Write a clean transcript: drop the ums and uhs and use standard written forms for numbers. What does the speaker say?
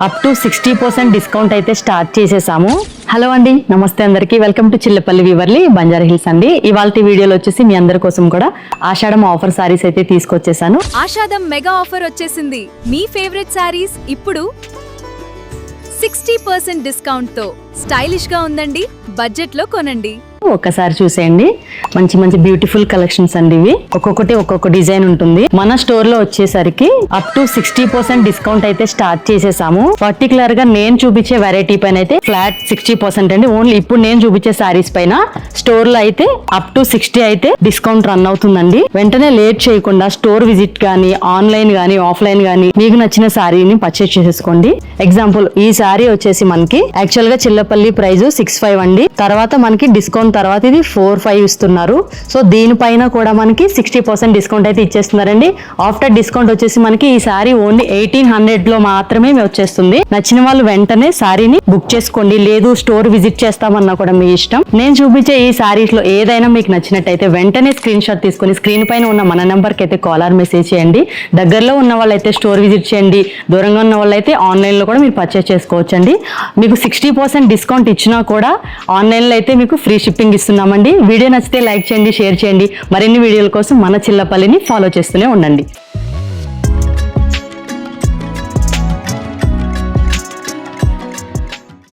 Up to 60% discount అయితే start చేసేసాము. Hello అండి, నమస్తే అందరికి. వెల్కమ్ టు చిల్లపల్లి వివర్లీ బంజారా హిల్స్ అండి. ఇవాల్టి వీడియోలో వచ్చేసి మీ అందరి కోసం కూడా ఆషాఢం ఆఫర్ సారీస్ అయితే తీసుకొచ్చేసాను. ఆషాఢం మెగా ఆఫర్ వచ్చేసింది. మీ ఫేవరెట్ సారీస్ ఇప్పుడు 60% డిస్కౌంట్ తో స్టైలిష్ గా ఉందండి. బడ్జెట్ లో కొనండి. ఒక్కసారి చూసేయండి, మంచి మంచి బ్యూటిఫుల్ కలెక్షన్స్ అండి. ఇవి ఒక్కొక్కటి ఒక్కొక్క డిజైన్ ఉంటుంది. మన స్టోర్ లో వచ్చేసరికి అప్ టు 60% డిస్కౌంట్ అయితే స్టార్ట్ చేసేసాము. పర్టికులర్ గా నేను చూపించే వెరైటీ పైన అయితే ఫ్లాట్ 60% అండి. ఓన్లీ ఇప్పుడు నేను చూపించే సారీస్ పైన స్టోర్ లో అయితే అప్ టు 60 అయితే డిస్కౌంట్ రన్ అవుతుందండి. వెంటనే లేట్ చేయకుండా స్టోర్ విజిట్ గానీ, ఆన్లైన్ గానీ, ఆఫ్లైన్ గానీ మీకు నచ్చిన సారీని పర్చేస్ చేసేసుకోండి. ఎగ్జాంపుల్, ఈ సారీ వచ్చేసి మనకి యాక్చువల్ గా చిల్లపల్లి ప్రైస్ 65 అండి. తర్వాత మనకి డిస్కౌంట్ తర్వాత ఇది 45 ఇస్తున్నారు. సో దీనిపైన కూడా మనకి 60% డిస్కౌంట్ అయితే ఇచ్చేస్తున్నారండి. ఆఫ్టర్ డిస్కౌంట్ వచ్చేసి మనకి ఈ సారీ ఓన్లీ 1800 లో మాత్రమే వచ్చేస్తుంది. నచ్చిన వాళ్ళు వెంటనే సారీని బుక్ చేసుకోండి. లేదు స్టోర్ విజిట్ చేస్తామన్నా కూడా మీ ఇష్టం. నేను చూపించే ఈ సారీస్ లో ఏదైనా మీకు నచ్చినట్టయితే వెంటనే స్క్రీన్ షాట్ తీసుకొని స్క్రీన్ పైన ఉన్న మన నెంబర్ కి అయితే కాల్ ఆర్ మెసేజ్ చేయండి. దగ్గరలో ఉన్న వాళ్ళైతే స్టోర్ విజిట్ చేయండి. దూరంగా ఉన్న వాళ్ళైతే ఆన్లైన్ లో కూడా మీరు పర్చేస్ చేసుకోవచ్చండి. మీకు 60% డిస్కౌంట్ ఇచ్చినా కూడా ఆన్లైన్ లో అయితే మీకు ఫ్రీ షిప్పింగ్ ఇస్తున్నామండి. వీడియో నచ్చితే లైక్ చేయండి, షేర్ చేయండి. మరిన్ని వీడియోల కోసం మన చిల్లపల్లిని ఫాలో చేస్తూనే ఉండండి.